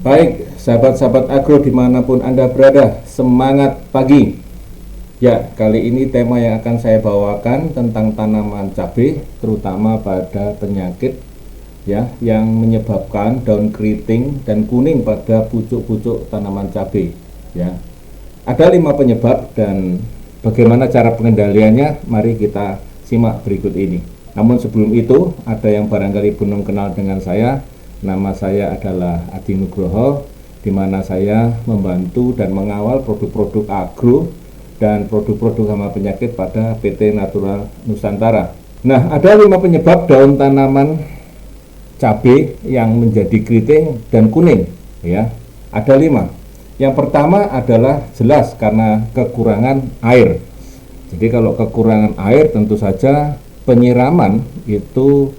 Baik, sahabat-sahabat agro dimanapun Anda berada, semangat pagi. Ya, kali ini tema yang akan saya bawakan tentang tanaman cabai, terutama pada penyakit ya yang menyebabkan daun keriting dan kuning pada pucuk-pucuk tanaman cabai. Ya, ada 5 penyebab dan bagaimana cara pengendaliannya, mari kita simak berikut ini. Namun sebelum itu, ada yang barangkali belum kenal dengan saya. Nama saya adalah Adi Nugroho, di mana saya membantu dan mengawal produk-produk agro dan produk-produk hama penyakit pada PT Natural Nusantara. Nah, ada 5 penyebab daun tanaman cabai yang menjadi keriting dan kuning. Ya, ada 5. Yang pertama adalah jelas karena kekurangan air. Jadi kalau kekurangan air tentu saja penyiraman itu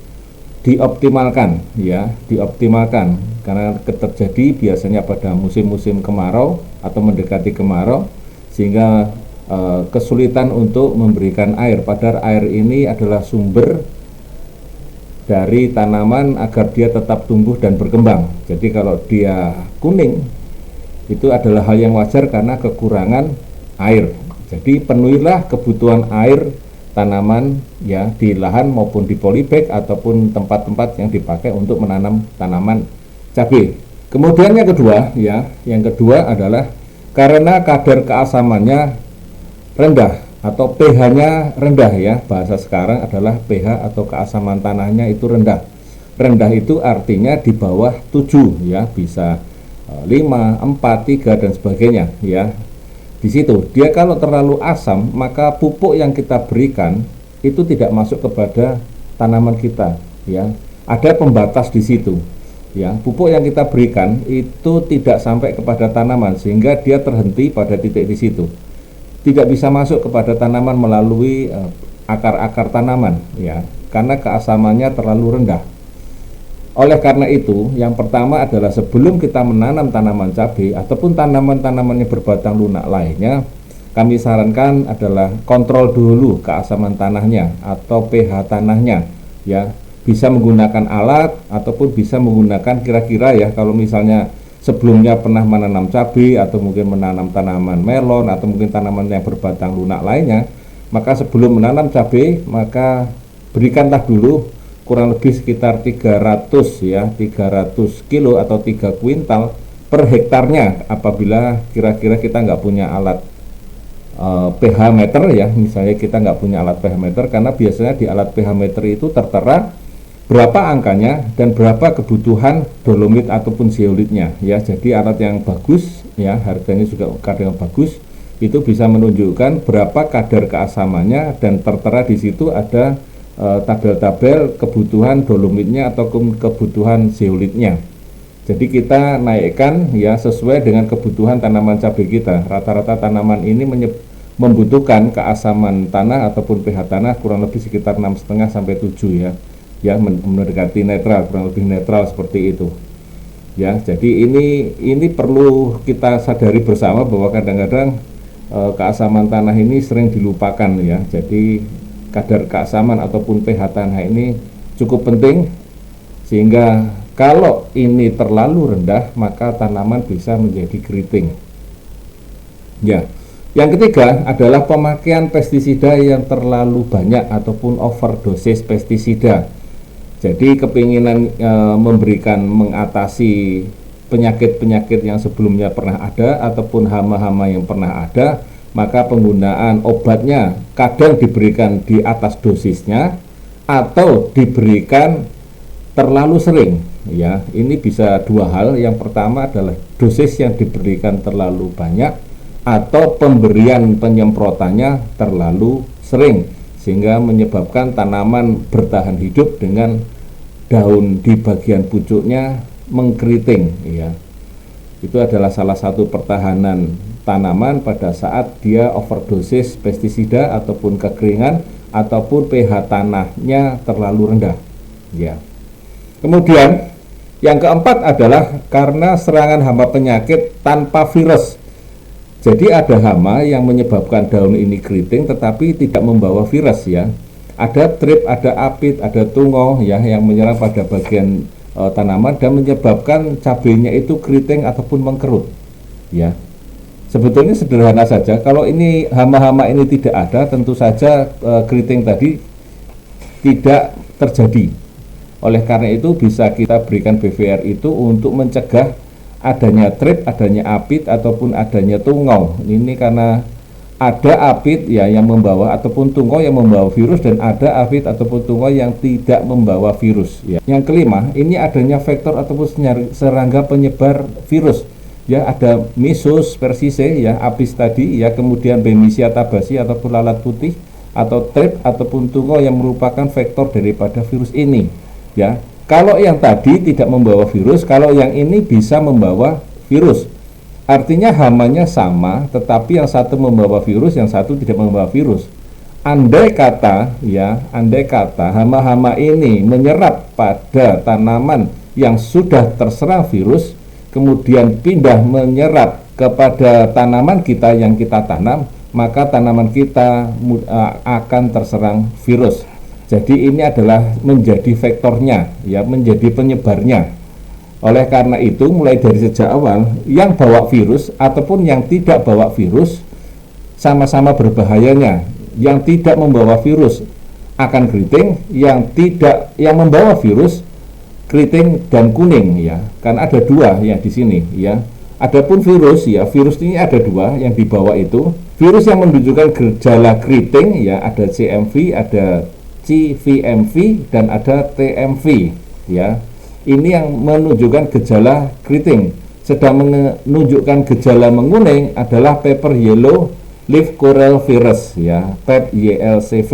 dioptimalkan karena terjadi biasanya pada musim-musim kemarau atau mendekati kemarau, sehingga kesulitan untuk memberikan air, padahal air ini adalah sumber dari tanaman agar dia tetap tumbuh dan berkembang. Jadi kalau dia kuning itu adalah hal yang wajar karena kekurangan air. Jadi penuhilah kebutuhan air tanaman ya di lahan maupun di polybag ataupun tempat-tempat yang dipakai untuk menanam tanaman cabai. Kemudian yang kedua adalah karena kadar keasamannya rendah atau pH-nya rendah ya. Bahasa sekarang adalah pH atau keasaman tanahnya itu rendah. Rendah itu artinya di bawah 7 ya, bisa 5, 4, 3 dan sebagainya ya. Di situ dia kalau terlalu asam, maka pupuk yang kita berikan itu tidak masuk kepada tanaman kita ya. Ada pembatas di situ ya. Pupuk yang kita berikan itu tidak sampai kepada tanaman sehingga dia terhenti pada titik di situ. Tidak bisa masuk kepada tanaman melalui akar-akar tanaman ya, karena keasamannya terlalu rendah. Oleh karena itu, yang pertama adalah sebelum kita menanam tanaman cabai ataupun tanaman-tanaman yang berbatang lunak lainnya, kami sarankan adalah kontrol dulu keasaman tanahnya atau pH tanahnya ya. Bisa menggunakan alat ataupun bisa menggunakan kira-kira ya, kalau misalnya sebelumnya pernah menanam cabai atau mungkin menanam tanaman melon atau mungkin tanaman yang berbatang lunak lainnya, maka sebelum menanam cabai maka berikanlah dulu kurang lebih sekitar 300 kilo atau 3 kuintal per hektarnya. Apabila kira-kira kita nggak punya alat pH meter ya, misalnya kita nggak punya alat pH meter, karena biasanya di alat pH meter itu tertera berapa angkanya dan berapa kebutuhan dolomit ataupun zeolitnya ya. Jadi alat yang bagus ya, harganya juga kadang bagus, itu bisa menunjukkan berapa kadar keasamannya dan tertera di situ ada tabel-tabel kebutuhan dolomitnya atau kebutuhan zeolitnya. Jadi kita naikkan ya sesuai dengan kebutuhan tanaman cabai kita. Rata-rata tanaman ini membutuhkan keasaman tanah ataupun pH tanah kurang lebih sekitar 6,5 sampai 7 ya. Ya, mendekati netral, kurang lebih netral seperti itu. Ya, jadi ini perlu kita sadari bersama bahwa kadang-kadang keasaman tanah ini sering dilupakan ya. Jadi kadar keasaman ataupun pH tanah ini cukup penting, sehingga kalau ini terlalu rendah maka tanaman bisa menjadi keriting. Ya, yang ketiga adalah pemakaian pestisida yang terlalu banyak ataupun overdosis pestisida. Jadi kepinginan mengatasi penyakit-penyakit yang sebelumnya pernah ada ataupun hama-hama yang pernah ada, maka penggunaan obatnya kadang diberikan di atas dosisnya atau diberikan terlalu sering ya. Ini bisa dua hal. Yang pertama adalah dosis yang diberikan terlalu banyak atau pemberian penyemprotannya terlalu sering, sehingga menyebabkan tanaman bertahan hidup dengan daun di bagian pucuknya mengkeriting ya. Itu adalah salah satu pertahanan tanaman pada saat dia overdosis pestisida ataupun kekeringan ataupun pH tanahnya terlalu rendah ya. Kemudian yang keempat adalah karena serangan hama penyakit tanpa virus. Jadi ada hama yang menyebabkan daun ini keriting tetapi tidak membawa virus ya. Ada trip, ada apit, ada tungo ya yang menyerang pada bagian tanaman dan menyebabkan cabenya itu keriting ataupun mengkerut. Ya, sebetulnya sederhana saja. Kalau ini hama-hama ini tidak ada, tentu saja keriting tadi tidak terjadi. Oleh karena itu bisa kita berikan BVR itu untuk mencegah adanya trip, adanya apit ataupun adanya tungau. Ini karena ada apit ya yang membawa ataupun tungau yang membawa virus, dan ada apit ataupun tungau yang tidak membawa virus ya. Yang kelima, ini adanya vektor ataupun serangga penyebar virus. Ya, ada Mesos persicea ya, apis tadi ya, kemudian Bemisia tabaci ataupun lalat putih, atau trip ataupun tungau yang merupakan vektor daripada virus ini ya. Kalau yang tadi tidak membawa virus, kalau yang ini bisa membawa virus. Artinya hamanya sama, tetapi yang satu membawa virus, yang satu tidak membawa virus. Andai kata hama-hama ini menyerap pada tanaman yang sudah terserang virus, kemudian pindah menyerap kepada tanaman kita yang kita tanam, maka tanaman kita akan terserang virus. Jadi ini adalah menjadi vektornya ya, menjadi penyebarnya. Oleh karena itu, mulai dari sejak awal, yang bawa virus ataupun yang tidak bawa virus sama-sama berbahayanya. Yang tidak membawa virus akan keriting, yang membawa virus keriting dan kuning ya. Kan ada dua ya di sini ya. Adapun virus ya, virus ini ada dua yang dibawa itu. Virus yang menunjukkan gejala keriting ya, ada CMV, ada CVMV, dan ada TMV ya. Ini yang menunjukkan gejala keriting. Sedang menunjukkan gejala menguning adalah paper yellow leaf coral virus ya, PEP-YLCV.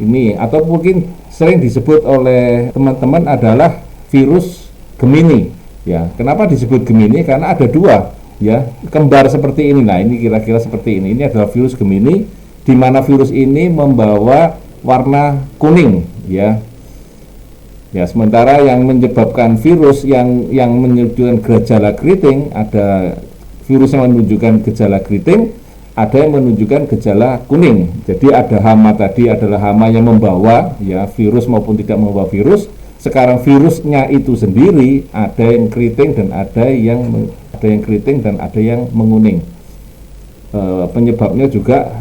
Ini atau mungkin sering disebut oleh teman-teman adalah virus Gemini ya. Kenapa disebut Gemini? Karena ada dua ya, kembar seperti ini. Nah, ini kira-kira seperti ini. Ini adalah virus Gemini, di mana virus ini membawa warna kuning ya. Ya, sementara yang menyebabkan virus yang menunjukkan gejala keriting, ada virus yang menunjukkan gejala keriting, ada yang menunjukkan gejala kuning. Jadi ada hama tadi adalah hama yang membawa ya virus maupun tidak membawa virus. Sekarang virusnya itu sendiri ada yang keriting dan ada yang keriting dan ada yang menguning. Penyebabnya juga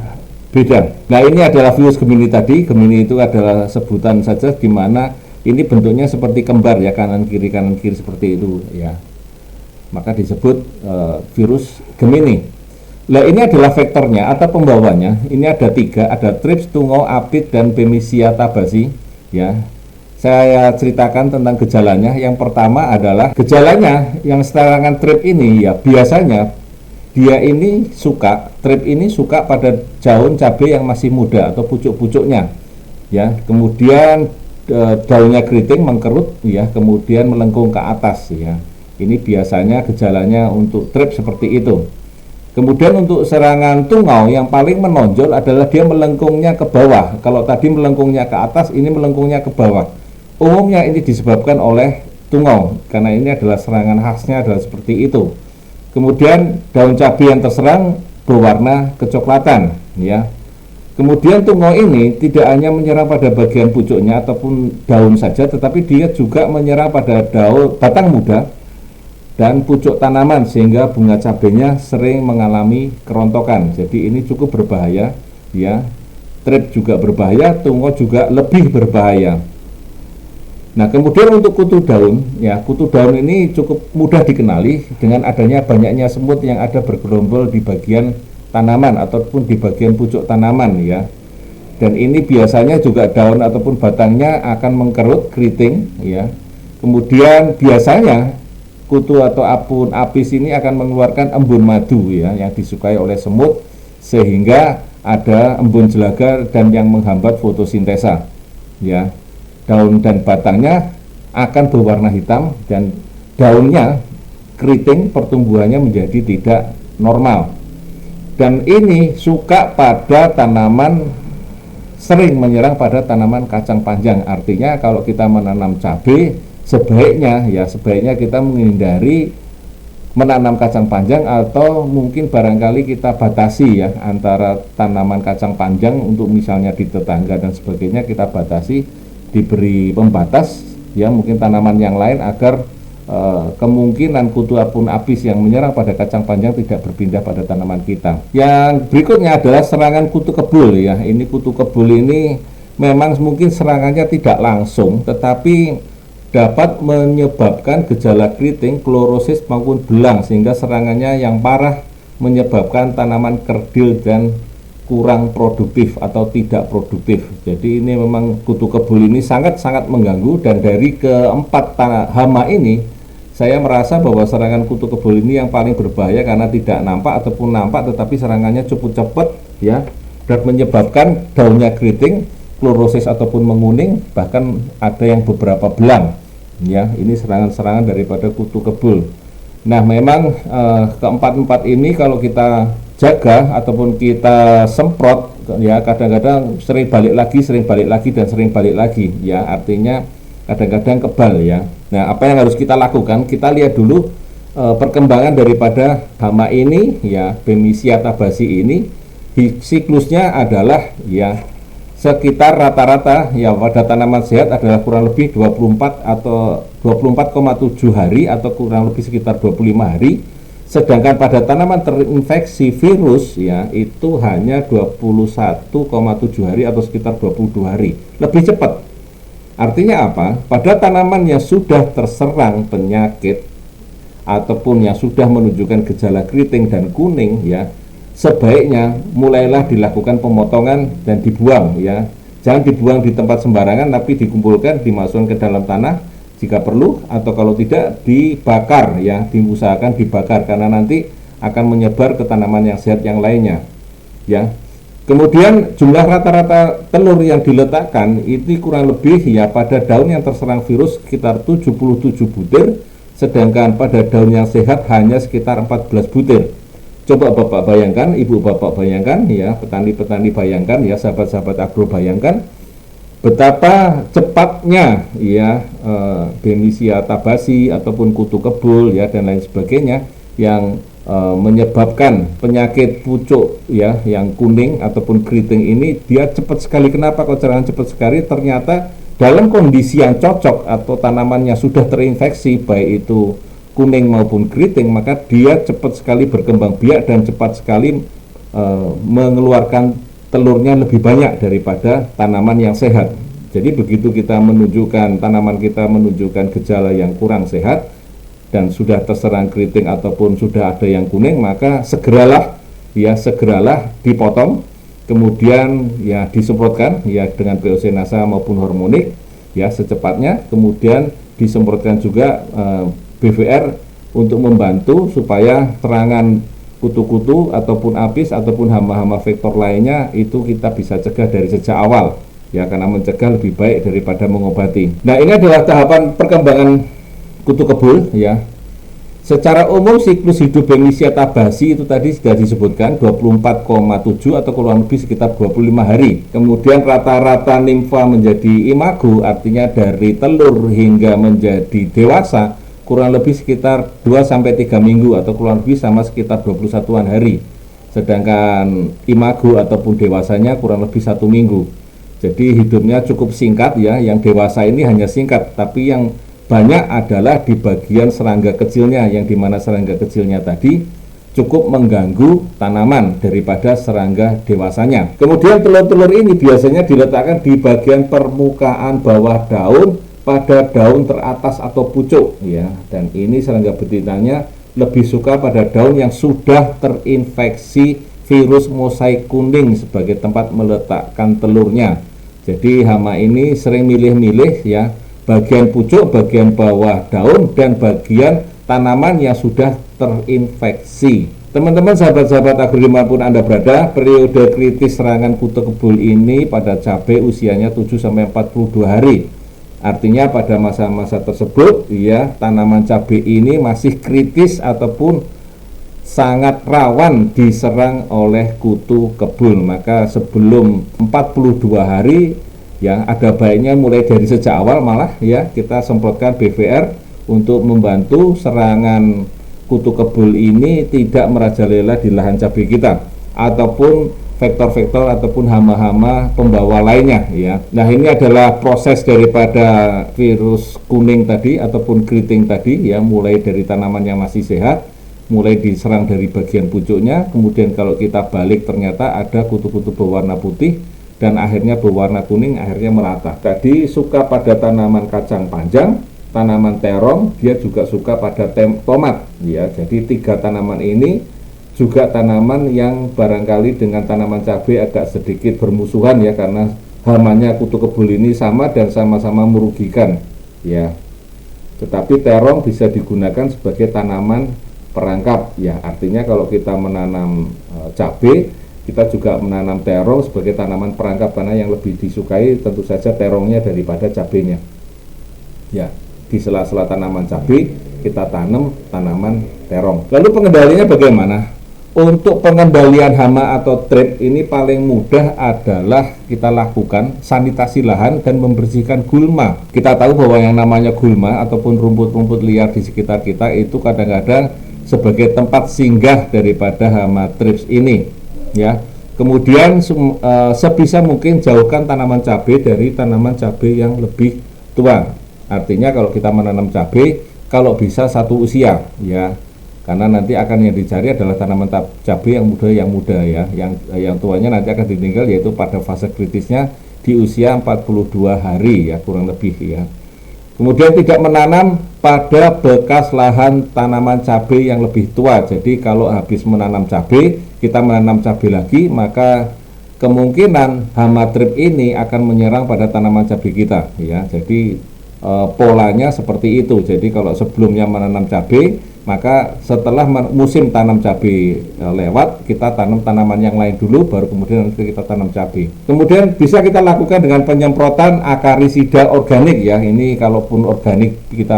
beda. Nah, ini adalah virus Gemini tadi. Gemini itu adalah sebutan saja, di mana ini bentuknya seperti kembar ya, kanan kiri seperti itu ya. Maka disebut virus Gemini. Nah, ini adalah vektornya atau pembawanya. Ini ada tiga, ada trips, tungau, apit, dan Bemisia tabaci ya. Saya ceritakan tentang gejalanya. Yang pertama adalah gejalanya yang serangan trip ini ya, biasanya dia ini trip ini suka pada daun cabai yang masih muda atau pucuk-pucuknya ya. Kemudian daunnya keriting, mengkerut ya, kemudian melengkung ke atas ya. Ini biasanya gejalanya untuk trip seperti itu. Kemudian untuk serangan tungau yang paling menonjol adalah dia melengkungnya ke bawah. Kalau tadi melengkungnya ke atas, ini melengkungnya ke bawah. Umumnya ini disebabkan oleh tungau, karena ini adalah serangan khasnya adalah seperti itu. Kemudian daun cabai yang terserang berwarna kecoklatan ya. Kemudian tungau ini tidak hanya menyerang pada bagian pucuknya ataupun daun saja, tetapi dia juga menyerang pada daun batang muda dan pucuk tanaman, sehingga bunga cabenya sering mengalami kerontokan. Jadi ini cukup berbahaya ya. Trip juga berbahaya, tungau juga lebih berbahaya. Nah, kemudian untuk kutu daun ya, kutu daun ini cukup mudah dikenali dengan adanya banyaknya semut yang ada bergerombol di bagian tanaman ataupun di bagian pucuk tanaman ya. Dan ini biasanya juga daun ataupun batangnya akan mengkerut, keriting ya. Kemudian biasanya kutu atau apis ini akan mengeluarkan embun madu ya, yang disukai oleh semut, sehingga ada embun jelaga dan yang menghambat fotosintesa ya. Daun dan batangnya akan berwarna hitam dan daunnya keriting, pertumbuhannya menjadi tidak normal. Dan ini suka pada tanaman, sering menyerang pada tanaman kacang panjang. Artinya kalau kita menanam cabai, sebaiknya kita menghindari menanam kacang panjang, atau mungkin barangkali kita batasi ya antara tanaman kacang panjang untuk misalnya di tetangga dan sebagainya, kita batasi, diberi pembatas ya mungkin tanaman yang lain agar kemungkinan kutu apun apis yang menyerang pada kacang panjang tidak berpindah pada tanaman kita. Yang berikutnya adalah serangan kutu kebul ya. Ini kutu kebul ini memang mungkin serangannya tidak langsung, tetapi dapat menyebabkan gejala keriting, klorosis maupun belang, sehingga serangannya yang parah menyebabkan tanaman kerdil dan kurang produktif atau tidak produktif. Jadi ini memang kutu kebul ini sangat-sangat mengganggu, dan dari keempat hama ini saya merasa bahwa serangan kutu kebul ini yang paling berbahaya karena tidak nampak ataupun nampak tetapi serangannya cukup cepat ya, dan menyebabkan daunnya keriting, klorosis ataupun menguning, bahkan ada yang beberapa belang ya. Ini serangan-serangan daripada kutu kebul. Nah memang keempat-empat ini kalau kita jaga ataupun kita semprot ya, kadang-kadang sering balik lagi dan sering balik lagi ya, artinya kadang-kadang kebal ya. Nah apa yang harus kita lakukan, kita lihat dulu perkembangan daripada hama ini ya, Bemisia tabaci ini. Siklusnya adalah ya sekitar rata-rata ya pada tanaman sehat adalah kurang lebih 24 atau 24,7 hari atau kurang lebih sekitar 25 hari. Sedangkan pada tanaman terinfeksi virus ya itu hanya 21,7 hari atau sekitar 22 hari. Lebih cepat. Artinya apa? Pada tanaman yang sudah terserang penyakit ataupun yang sudah menunjukkan gejala keriting dan kuning ya, sebaiknya mulailah dilakukan pemotongan dan dibuang ya. Jangan dibuang di tempat sembarangan, tapi dikumpulkan, dimasukkan ke dalam tanah jika perlu, atau kalau tidak dibakar ya, diusahakan dibakar karena nanti akan menyebar ke tanaman yang sehat yang lainnya ya. Kemudian jumlah rata-rata telur yang diletakkan itu kurang lebih ya pada daun yang terserang virus sekitar 77 butir, sedangkan pada daun yang sehat hanya sekitar 14 butir. Coba Bapak bayangkan, Ibu Bapak bayangkan ya, petani-petani bayangkan ya, sahabat-sahabat agro bayangkan betapa cepatnya ya Bemisia tabaci ataupun kutu kebul ya dan lain sebagainya yang menyebabkan penyakit pucuk ya yang kuning ataupun keriting ini, dia cepat sekali. Kenapa kok serangan cepat sekali? Ternyata dalam kondisi yang cocok atau tanamannya sudah terinfeksi baik itu kuning maupun keriting, maka dia cepat sekali berkembang biak dan cepat sekali mengeluarkan telurnya lebih banyak daripada tanaman yang sehat. Jadi begitu kita menunjukkan tanaman kita menunjukkan gejala yang kurang sehat dan sudah terserang keriting ataupun sudah ada yang kuning, maka segeralah dipotong, kemudian ya disemprotkan ya dengan POC-NASA maupun hormonik ya secepatnya, kemudian disemprotkan juga BVR untuk membantu supaya serangan kutu-kutu ataupun apis ataupun hama-hama vektor lainnya itu kita bisa cegah dari sejak awal ya, karena mencegah lebih baik daripada mengobati. Nah ini adalah tahapan perkembangan kutu kebul ya. Secara umum siklus hidup Bemisia tabaci itu tadi sudah disebutkan 24,7 atau kurang lebih sekitar 25 hari. Kemudian rata-rata nimfa menjadi imago, artinya dari telur hingga menjadi dewasa kurang lebih sekitar 2-3 minggu atau kurang lebih sama sekitar 21-an hari. Sedangkan imago ataupun dewasanya kurang lebih 1 minggu. Jadi hidupnya cukup singkat ya. Yang dewasa ini hanya singkat, tapi yang banyak adalah di bagian serangga kecilnya, yang dimana serangga kecilnya tadi cukup mengganggu tanaman daripada serangga dewasanya. Kemudian telur-telur ini biasanya diletakkan di bagian permukaan bawah daun pada daun teratas atau pucuk ya, dan ini serangga betinanya lebih suka pada daun yang sudah terinfeksi virus mosaik kuning sebagai tempat meletakkan telurnya. Jadi hama ini sering milih-milih ya bagian pucuk, bagian bawah daun, dan bagian tanaman yang sudah terinfeksi. Teman-teman sahabat-sahabat agro dimanapun Anda berada, periode kritis serangan kutu kebul ini pada cabai usianya 7-42 hari. Artinya pada masa-masa tersebut ya tanaman cabai ini masih kritis ataupun sangat rawan diserang oleh kutu kebul. Maka sebelum 42 hari ya ada baiknya mulai dari sejak awal malah ya kita semprotkan BVR untuk membantu serangan kutu kebul ini tidak merajalela di lahan cabai kita, ataupun vektor-vektor ataupun hama-hama pembawa lainnya ya. Nah, ini adalah proses daripada virus kuning tadi ataupun keriting tadi ya, mulai dari tanaman yang masih sehat, mulai diserang dari bagian pucuknya, kemudian kalau kita balik ternyata ada kutu-kutu berwarna putih dan akhirnya berwarna kuning, akhirnya merata. Tadi suka pada tanaman kacang panjang, tanaman terong, dia juga suka pada tomat ya. Jadi 3 tanaman ini juga tanaman yang barangkali dengan tanaman cabai agak sedikit bermusuhan ya, karena hamanya kutu kebul ini sama dan sama-sama merugikan ya. Tetapi terong bisa digunakan sebagai tanaman perangkap ya, artinya kalau kita menanam cabai, kita juga menanam terong sebagai tanaman perangkap, karena yang lebih disukai tentu saja terongnya daripada cabainya ya. Di sela-sela tanaman cabai kita tanam tanaman terong. Lalu pengendaliannya bagaimana? Untuk pengendalian hama atau thrip ini paling mudah adalah kita lakukan sanitasi lahan dan membersihkan gulma. Kita tahu bahwa yang namanya gulma ataupun rumput-rumput liar di sekitar kita itu kadang-kadang sebagai tempat singgah daripada hama thrips ini ya. Kemudian sebisa mungkin jauhkan tanaman cabai dari tanaman cabai yang lebih tua. Artinya kalau kita menanam cabai, kalau bisa satu usia ya, karena nanti akan yang dicari adalah tanaman cabai yang muda ya, yang tuanya nanti akan ditinggal, yaitu pada fase kritisnya di usia 42 hari ya, kurang lebih ya. Kemudian tidak menanam pada bekas lahan tanaman cabai yang lebih tua. Jadi kalau habis menanam cabai, kita menanam cabai lagi, maka kemungkinan hama thrip ini akan menyerang pada tanaman cabai kita ya. Jadi polanya seperti itu. Jadi kalau sebelumnya menanam cabai, maka setelah musim tanam cabai lewat, kita tanam tanaman yang lain dulu, baru kemudian nanti kita tanam cabai. Kemudian bisa kita lakukan dengan penyemprotan akarisida organik ya. Ini kalaupun organik kita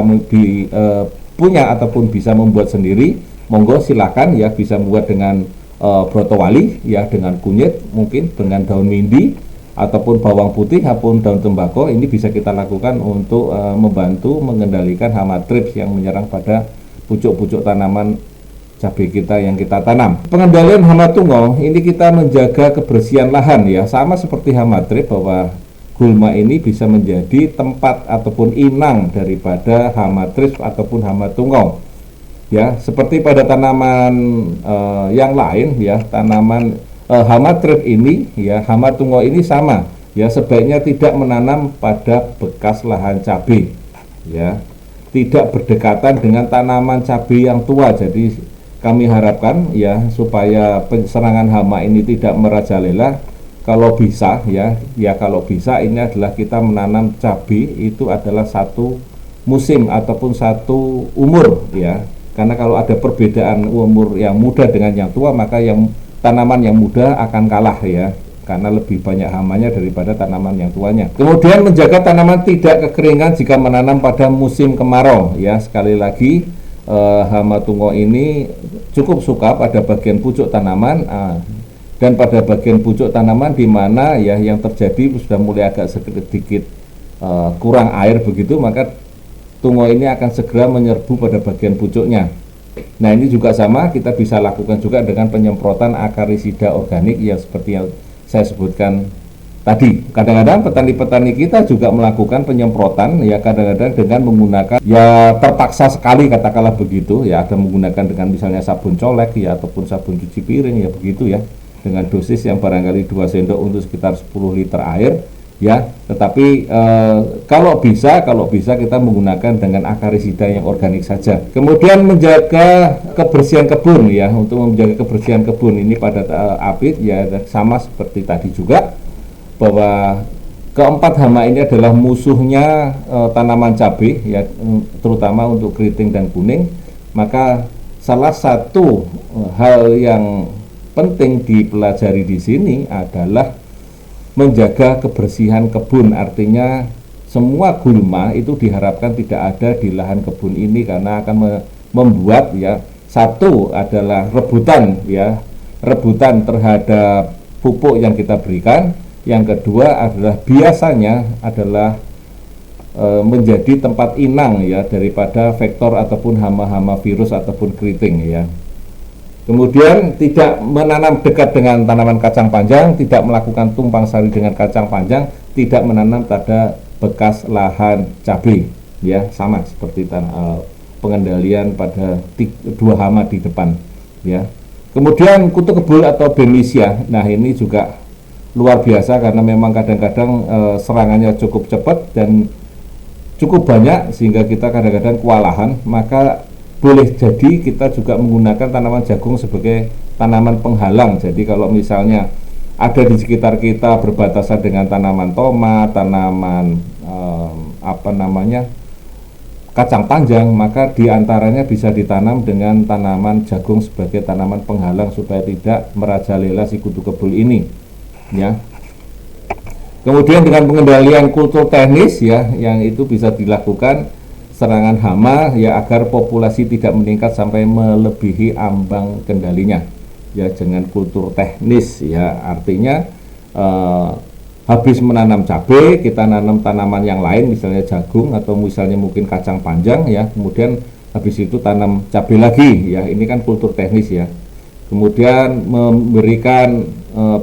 punya ataupun bisa membuat sendiri, monggo silakan ya, bisa membuat dengan brotowali ya, dengan kunyit, mungkin dengan daun mindi ataupun bawang putih ataupun daun tembakau. Ini bisa kita lakukan untuk membantu mengendalikan hama thrips yang menyerang pada pucuk-pucuk tanaman cabai kita yang kita tanam. Pengendalian hama tungau ini kita menjaga kebersihan lahan ya, sama seperti hama thrips, bahwa gulma ini bisa menjadi tempat ataupun inang daripada hama thrips ataupun hama tungau ya. Seperti pada tanaman yang lain ya, tanaman hama thrips ini ya, hama tungau ini sama ya, sebaiknya tidak menanam pada bekas lahan cabai ya, tidak berdekatan dengan tanaman cabai yang tua. Jadi kami harapkan ya, supaya serangan hama ini tidak merajalela, kalau bisa ya, kalau bisa ini adalah kita menanam cabai itu adalah satu musim ataupun satu umur ya, karena kalau ada perbedaan umur yang muda dengan yang tua, maka yang tanaman yang muda akan kalah ya, karena lebih banyak hamanya daripada tanaman yang tuanya. Kemudian menjaga tanaman tidak kekeringan jika menanam pada musim kemarau ya. Sekali lagi hama tungau ini cukup suka pada bagian pucuk tanaman dan pada bagian pucuk tanaman di mana ya yang terjadi sudah mulai agak sedikit kurang air begitu, maka tungau ini akan segera menyerbu pada bagian pucuknya. Nah, ini juga sama, kita bisa lakukan juga dengan penyemprotan akarisida organik yang seperti yang saya sebutkan tadi. Kadang-kadang petani-petani kita juga melakukan penyemprotan ya, kadang-kadang dengan menggunakan ya, terpaksa sekali katakanlah begitu ya, ada menggunakan dengan misalnya sabun colek ya, ataupun sabun cuci piring ya, begitu ya, dengan dosis yang barangkali 2 sendok untuk sekitar 10 liter air ya. Tetapi kalau bisa kita menggunakan dengan akarisida yang organik saja. Kemudian menjaga kebersihan kebun ya, untuk menjaga kebersihan kebun ini pada apit ya, sama seperti tadi juga, bahwa keempat hama ini adalah musuhnya tanaman cabai ya, terutama untuk keriting dan kuning. Maka salah satu hal yang penting dipelajari di sini adalah menjaga kebersihan kebun. Artinya semua gulma itu diharapkan tidak ada di lahan kebun ini, karena akan membuat ya, satu adalah rebutan terhadap pupuk yang kita berikan. Yang kedua adalah biasanya adalah menjadi tempat inang ya, daripada vektor ataupun hama-hama virus ataupun keriting ya. Kemudian tidak menanam dekat dengan tanaman kacang panjang, tidak melakukan tumpang sari dengan kacang panjang, tidak menanam pada bekas lahan cabai, ya sama seperti pengendalian pada dua hama di depan, ya. Kemudian kutu kebul atau Bemisia, nah ini juga luar biasa karena memang kadang-kadang serangannya cukup cepat dan cukup banyak sehingga kita kadang-kadang kewalahan. Maka boleh jadi kita juga menggunakan tanaman jagung sebagai tanaman penghalang. Jadi kalau misalnya ada di sekitar kita berbatasan dengan tanaman tomat, tanaman kacang panjang, maka diantaranya bisa ditanam dengan tanaman jagung sebagai tanaman penghalang supaya tidak merajalela si kutu kebul ini, ya. Kemudian dengan pengendalian kultur teknis, ya, yang itu bisa dilakukan serangan hama, ya, agar populasi tidak meningkat sampai melebihi ambang kendalinya, ya, dengan kultur teknis, ya. Artinya habis menanam cabai kita nanam tanaman yang lain, misalnya jagung atau misalnya mungkin kacang panjang, ya, kemudian habis itu tanam cabai lagi, ya. Ini kan kultur teknis, ya. Kemudian memberikan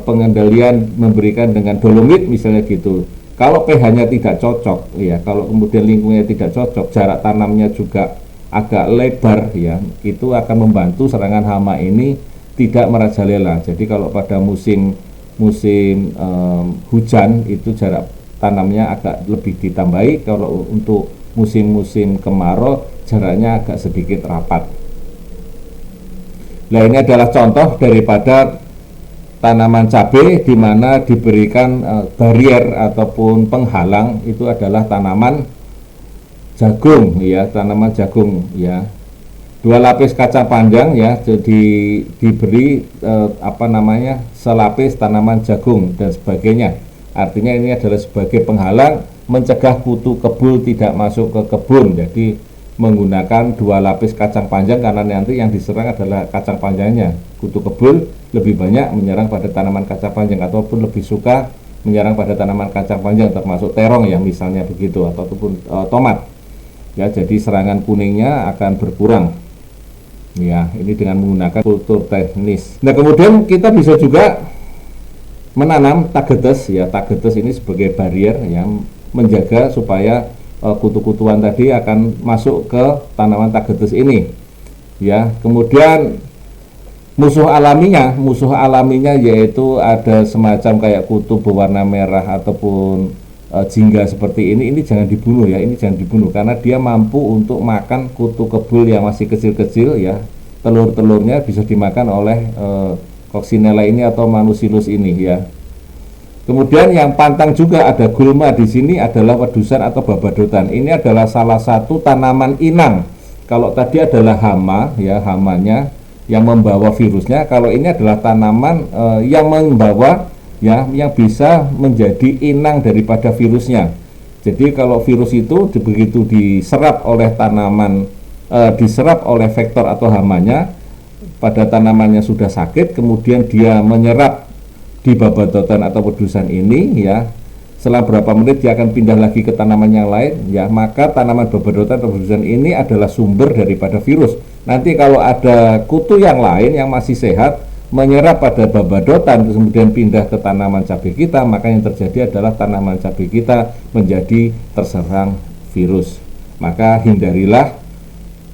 pengendalian, memberikan dengan dolomit misalnya gitu. Kalau pH-nya tidak cocok, ya, kalau kemudian lingkungannya tidak cocok, jarak tanamnya juga agak lebar, ya, itu akan membantu serangan hama ini tidak merajalela. Jadi kalau pada musim hujan itu jarak tanamnya agak lebih ditambahi, kalau untuk musim kemarau jaraknya agak sedikit rapat. Nah, ini adalah contoh daripada tanaman cabai di mana diberikan barrier ataupun penghalang, itu adalah tanaman jagung, ya, tanaman jagung, ya. 2 lapis kacang panjang, ya, jadi diberi selapis tanaman jagung dan sebagainya. Artinya ini adalah sebagai penghalang mencegah kutu kebul tidak masuk ke kebun. Jadi menggunakan 2 lapis kacang panjang karena nanti yang diserang adalah kacang panjangnya. Kutu kebul lebih banyak menyerang pada tanaman kacang panjang ataupun lebih suka menyerang pada tanaman kacang panjang, termasuk terong, ya, misalnya begitu, ataupun tomat, ya. Jadi serangan kuningnya akan berkurang, ya, ini dengan menggunakan kultur teknis. Nah, kemudian kita bisa juga menanam tagetes, ya. Tagetes ini sebagai barrier yang menjaga supaya kutu-kutuan tadi akan masuk ke tanaman tagetes ini, ya. Kemudian musuh alaminya yaitu ada semacam kayak kutu berwarna merah ataupun jingga seperti ini jangan dibunuh, ya. Ini jangan dibunuh karena dia mampu untuk makan kutu kebul yang masih kecil-kecil, ya. Telur-telurnya bisa dimakan oleh Coccinella ini atau Manusilus ini, ya. Kemudian yang pantang juga ada gulma di sini adalah wedusan atau babadotan. Ini adalah salah satu tanaman inang. Kalau tadi adalah hama, ya, hamanya yang membawa virusnya. Kalau ini adalah tanaman yang membawa, ya, yang bisa menjadi inang daripada virusnya. Jadi kalau virus itu begitu diserap oleh tanaman, diserap oleh vektor atau hamanya pada tanamannya sudah sakit, kemudian dia menyerap di babadotan atau wedusan ini, ya, setelah berapa menit dia akan pindah lagi ke tanaman yang lain, ya, maka tanaman babadotan atau wedusan ini adalah sumber daripada virus. Nanti kalau ada kutu yang lain yang masih sehat menyerap pada babadotan kemudian pindah ke tanaman cabai kita, maka yang terjadi adalah tanaman cabai kita menjadi terserang virus. Maka hindarilah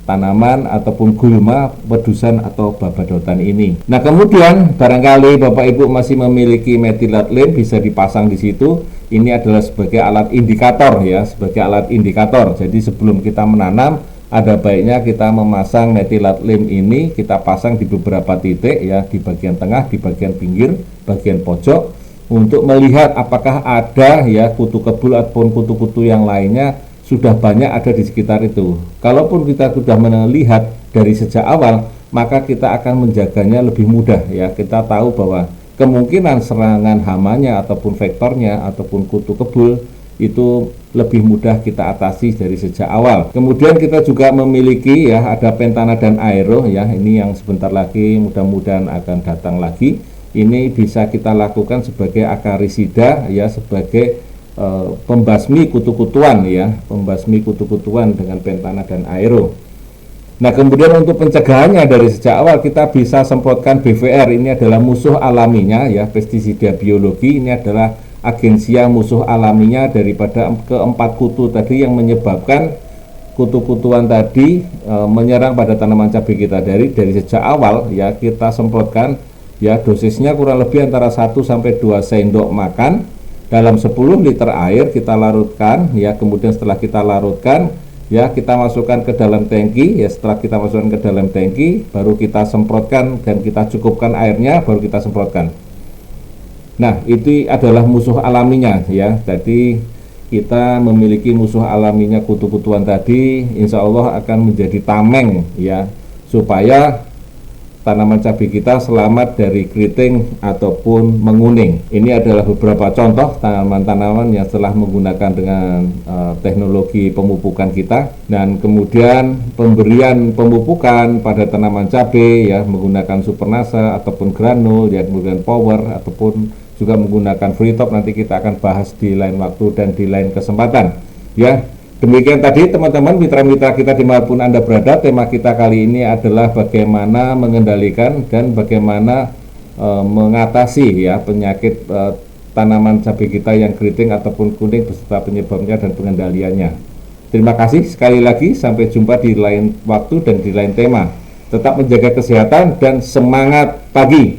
tanaman ataupun gulma, wedusan atau babadotan ini. Nah, kemudian barangkali Bapak Ibu masih memiliki metilatlim, bisa dipasang di situ. Ini adalah sebagai alat indikator, ya, sebagai alat indikator. Jadi sebelum kita menanam, ada baiknya kita memasang metilatlim ini, kita pasang di beberapa titik, ya, di bagian tengah, di bagian pinggir, bagian pojok, untuk melihat apakah ada, ya, kutu kebul ataupun kutu-kutu yang lainnya sudah banyak ada di sekitar itu. Kalaupun kita sudah melihat dari sejak awal, maka kita akan menjaganya lebih mudah, ya. Kita tahu bahwa kemungkinan serangan hamanya ataupun vektornya ataupun kutu kebul itu lebih mudah kita atasi dari sejak awal. Kemudian kita juga memiliki, ya, ada pentana dan aero, ya. Ini yang sebentar lagi mudah-mudahan akan datang lagi. Ini bisa kita lakukan sebagai akarisida, ya, sebagai pembasmi kutu-kutuan, ya, pembasmi kutu-kutuan dengan pentana dan aero. Nah, kemudian untuk pencegahannya dari sejak awal kita bisa semprotkan BVR. Ini adalah musuh alaminya ya, pestisida biologi. Ini adalah agensia musuh alaminya daripada keempat kutu tadi yang menyebabkan kutu-kutuan tadi menyerang pada tanaman cabai kita. Dari sejak awal ya kita semprotkan ya, dosisnya kurang lebih antara 1 sampai 2 sendok makan dalam 10 liter air kita larutkan ya. Kemudian setelah kita larutkan ya, kita masukkan ke dalam tangki ya. Setelah kita masukkan ke dalam tangki baru kita semprotkan dan kita cukupkan airnya, baru kita semprotkan. Nah, itu adalah musuh alaminya ya. Jadi kita memiliki musuh alaminya kutu-kutuan tadi, insya Allah akan menjadi tameng ya, supaya tanaman cabai kita selamat dari keriting ataupun menguning. Ini adalah beberapa contoh tanaman-tanaman yang telah menggunakan dengan teknologi pemupukan kita, dan kemudian pemberian pemupukan pada tanaman cabai ya menggunakan supernasa ataupun granul ya, kemudian power ataupun juga menggunakan free top. Nanti kita akan bahas di lain waktu dan di lain kesempatan ya. Demikian tadi teman-teman, mitra-mitra kita dimanapun Anda berada, tema kita kali ini adalah bagaimana mengendalikan dan bagaimana mengatasi ya penyakit tanaman cabai kita yang keriting ataupun kuning beserta penyebabnya dan pengendaliannya. Terima kasih sekali lagi, sampai jumpa di lain waktu dan di lain tema. Tetap menjaga kesehatan dan semangat pagi.